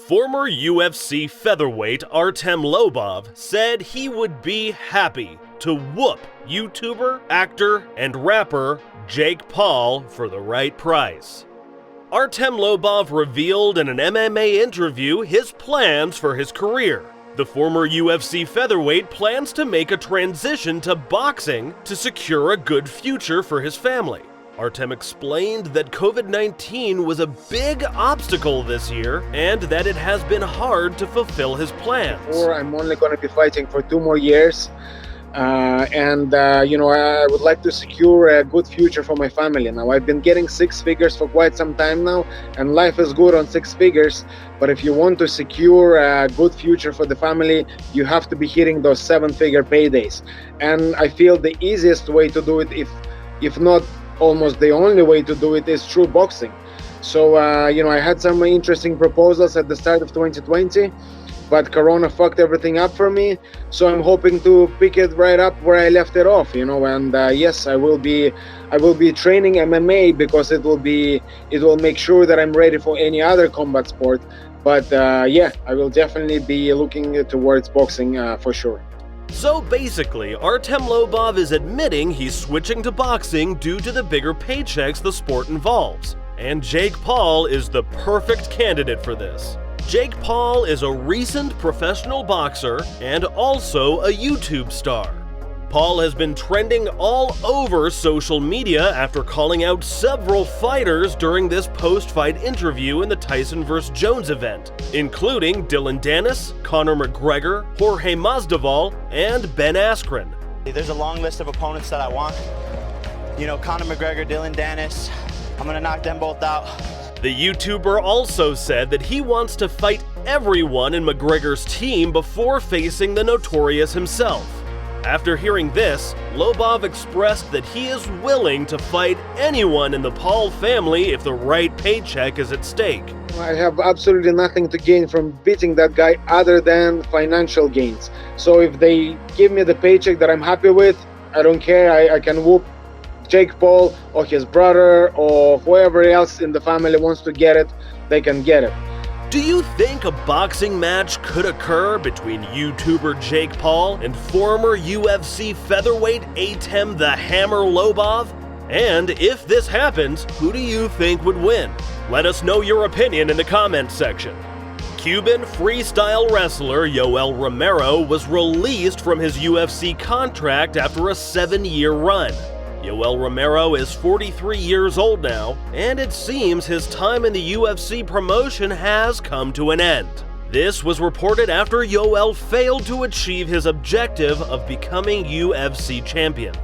Former UFC featherweight Artem Lobov said he would be happy to whoop YouTuber, actor, and rapper Jake Paul for the right price. Artem Lobov revealed in an MMA interview his plans for his career. The former UFC featherweight plans to make a transition to boxing to secure a good future for his family. Artem explained that COVID-19 was a big obstacle this year and that it has been hard to fulfill his plans. I'm only going to be fighting for 2 more years. I would like to secure a good future for my family. Now, I've been getting 6 figures for quite some time now, and life is good on 6 figures. But if you want to secure a good future for the family, you have to be hitting those 7-figure paydays. And I feel the easiest way to do it, if not almost the only way to do it, is through boxing. So, I had some interesting proposals at the start of 2020. But Corona fucked everything up for me, so I'm hoping to pick it right up where I left it off, and yes, I will be training MMA because it will make sure that I'm ready for any other combat sport. But I will definitely be looking towards boxing for sure. So basically, Artem Lobov is admitting he's switching to boxing due to the bigger paychecks the sport involves, and Jake Paul is the perfect candidate for this. Jake Paul is a recent professional boxer and also a YouTube star. Paul has been trending all over social media after calling out several fighters during this post-fight interview in the Tyson vs. Jones event, including Dillon Danis, Conor McGregor, Jorge Masvidal, and Ben Askren. There's a long list of opponents that I want. Conor McGregor, Dillon Danis, I'm gonna knock them both out. The YouTuber also said that he wants to fight everyone in McGregor's team before facing the Notorious himself. After hearing this, Lobov expressed that he is willing to fight anyone in the Paul family if the right paycheck is at stake. I have absolutely nothing to gain from beating that guy other than financial gains. So if they give me the paycheck that I'm happy with, I don't care. I can whoop Jake Paul or his brother or whoever else in the family wants to get it, they can get it. Do you think a boxing match could occur between YouTuber Jake Paul and former UFC featherweight Artem the Hammer Lobov? And if this happens, who do you think would win? Let us know your opinion in the comments section. Cuban freestyle wrestler Yoel Romero was released from his UFC contract after a 7-year run. Yoel Romero is 43 years old now, and it seems his time in the UFC promotion has come to an end. This was reported after Yoel failed to achieve his objective of becoming UFC champion.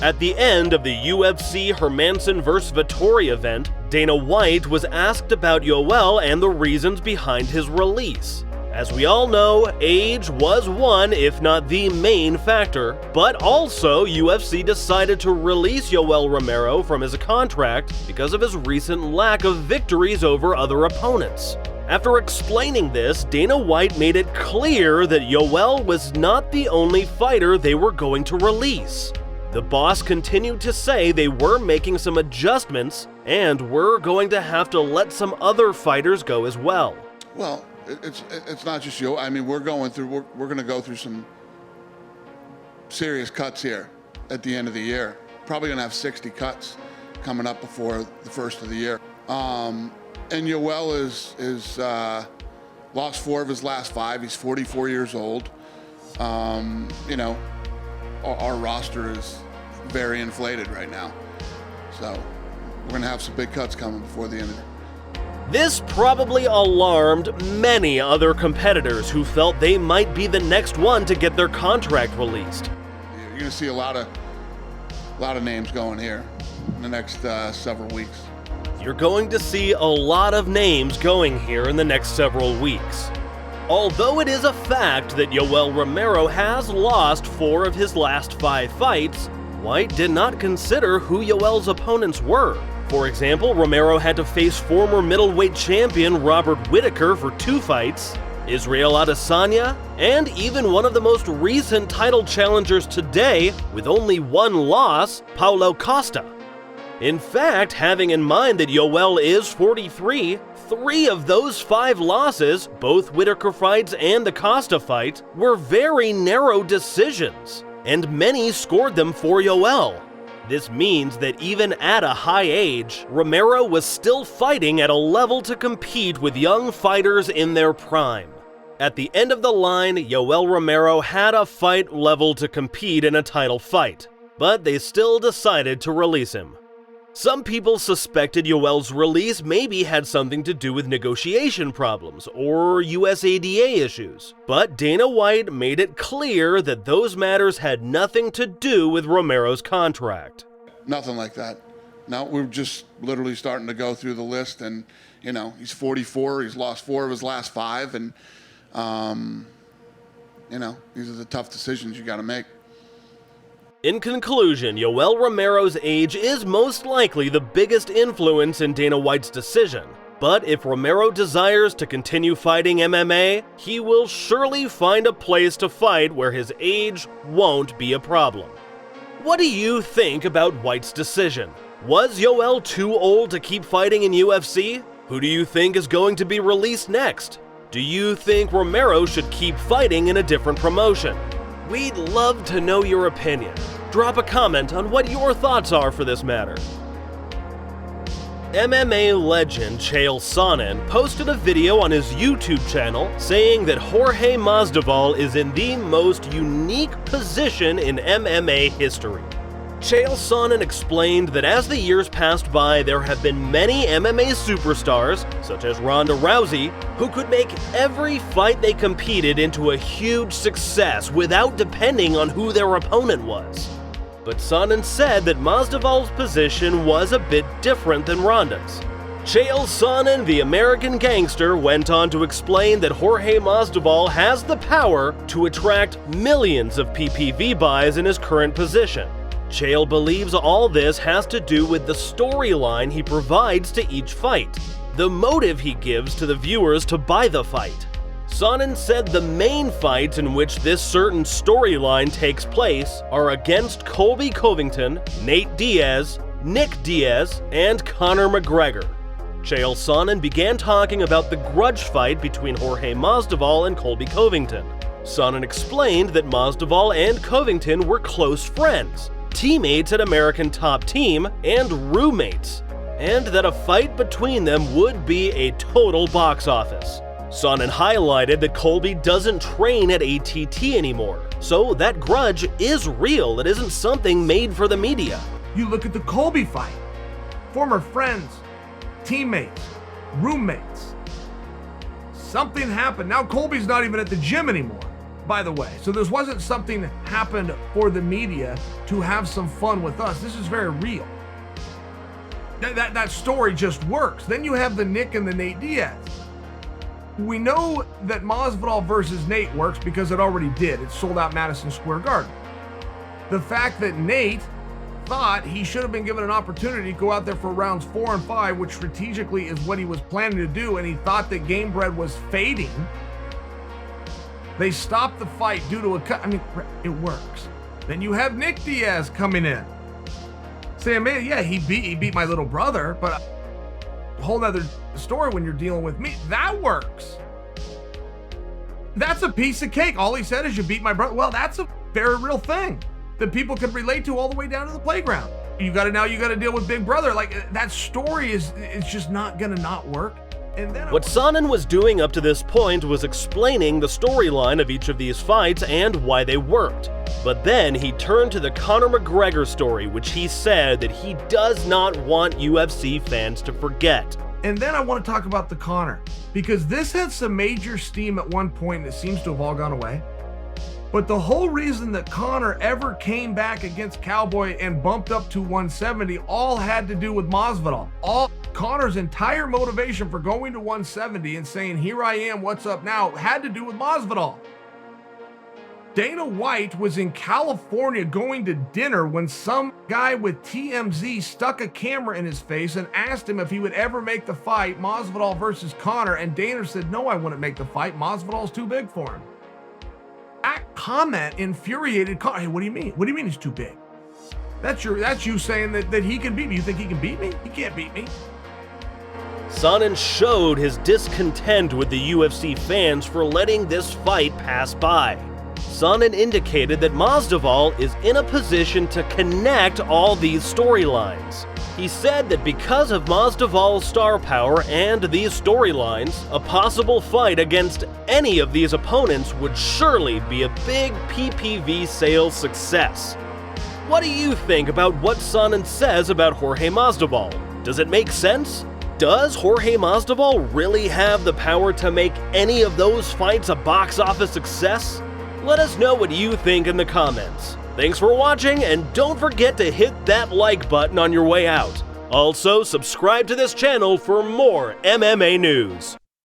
At the end of the UFC Hermansson vs. Vettori event, Dana White was asked about Yoel and the reasons behind his release. As we all know, age was one, if not the main factor, but also UFC decided to release Yoel Romero from his contract because of his recent lack of victories over other opponents. After explaining this, Dana White made it clear that Yoel was not the only fighter they were going to release. The boss continued to say they were making some adjustments and were going to have to let some other fighters go as well. Well, it's not just you. I mean, we're going to go through some serious cuts here at the end of the year. Probably going to have 60 cuts coming up before the first of the year. And Yoel is lost 4 of his last 5. He's 44 years old. Our roster is very inflated right now. So we're going to have some big cuts coming before the end of the year. This probably alarmed many other competitors who felt they might be the next one to get their contract released. You're going to see a lot of names going here in the next several weeks. You're going to see a lot of names going here in the next several weeks. Although it is a fact that Yoel Romero has lost 4 of his last 5 fights, White did not consider who Yoel's opponents were. For example, Romero had to face former middleweight champion Robert Whittaker for 2 fights, Israel Adesanya, and even one of the most recent title challengers today with only 1 loss, Paulo Costa. In fact, having in mind that Yoel is 43, 3 of those 5 losses, both Whitaker fights and the Costa fight, were very narrow decisions, and many scored them for Yoel. This means that even at a high age, Romero was still fighting at a level to compete with young fighters in their prime. At the end of the line, Yoel Romero had a fight level to compete in a title fight, but they still decided to release him. Some people suspected Yoel's release maybe had something to do with negotiation problems or USADA issues, but Dana White made it clear that those matters had nothing to do with Romero's contract. Nothing like that. No, we're just literally starting to go through the list, and you know, he's 44, he's lost 4 of his last 5, and you know, these are the tough decisions you got to make. In conclusion, Yoel Romero's age is most likely the biggest influence in Dana White's decision. But if Romero desires to continue fighting MMA, he will surely find a place to fight where his age won't be a problem. What do you think about White's decision? Was Yoel too old to keep fighting in UFC? Who do you think is going to be released next? Do you think Romero should keep fighting in a different promotion? We'd love to know your opinion. Drop a comment on what your thoughts are for this matter. MMA legend Chael Sonnen posted a video on his YouTube channel saying that Jorge Masvidal is in the most unique position in MMA history. Chael Sonnen explained that as the years passed by, there have been many MMA superstars, such as Ronda Rousey, who could make every fight they competed into a huge success without depending on who their opponent was. But Sonnen said that Masvidal's position was a bit different than Ronda's. Chael Sonnen, the American gangster, went on to explain that Jorge Masvidal has the power to attract millions of PPV buys in his current position. Chael believes all this has to do with the storyline he provides to each fight, the motive he gives to the viewers to buy the fight. Sonnen said the main fights in which this certain storyline takes place are against Colby Covington, Nate Diaz, Nick Diaz, and Conor McGregor. Chael Sonnen began talking about the grudge fight between Jorge Masvidal and Colby Covington. Sonnen explained that Masvidal and Covington were close friends, teammates at American Top Team, and roommates, and that a fight between them would be a total box office. Sonnen highlighted that Colby doesn't train at ATT anymore, so that grudge is real. It isn't something made for the media. You look at the Colby fight. Former friends, teammates, roommates. Something happened. Now Colby's not even at the gym anymore, by the way. So this wasn't something that happened for the media to have some fun with us. This is very real. That story just works. Then you have the Nick and the Nate Diaz. We know that Masvidal versus Nate works because it already did. It sold out Madison Square Garden. The fact that Nate thought he should have been given an opportunity to go out there for rounds 4 and 5, which strategically is what he was planning to do, and he thought that Gamebred was fading. They stopped the fight due to a cut. I mean, it works. Then you have Nick Diaz coming in, saying, man, yeah, he beat my little brother, but a whole nother story when you're dealing with me. That works. That's a piece of cake. All he said is, you beat my brother. Well, that's a very real thing that people can relate to all the way down to the playground. You got to deal with Big Brother. Like, that story it's just not gonna not work. And then what Sonnen was doing up to this point was explaining the storyline of each of these fights and why they worked. But then he turned to the Conor McGregor story, which he said that he does not want UFC fans to forget. And then I want to talk about the Conor, because this had some major steam at one point and it seems to have all gone away. But the whole reason that Conor ever came back against Cowboy and bumped up to 170 all had to do with Masvidal. All Conor's entire motivation for going to 170 and saying, here I am, what's up now, had to do with Masvidal. Dana White was in California going to dinner when some guy with TMZ stuck a camera in his face and asked him if he would ever make the fight, Masvidal versus Conor, and Dana said, no, I wouldn't make the fight. Masvidal's too big for him. That comment infuriated Conor. Hey, what do you mean? What do you mean he's too big? That's you saying that he can beat me. You think he can beat me? He can't beat me. Sonnen showed his discontent with the UFC fans for letting this fight pass by. Sonnen indicated that Masvidal is in a position to connect all these storylines. He said that because of Masvidal's star power and these storylines, a possible fight against any of these opponents would surely be a big PPV sales success. What do you think about what Sonnen says about Jorge Masvidal? Does it make sense? Does Jorge Masvidal really have the power to make any of those fights a box office success? Let us know what you think in the comments. Thanks for watching, and don't forget to hit that like button on your way out. Also, subscribe to this channel for more MMA news.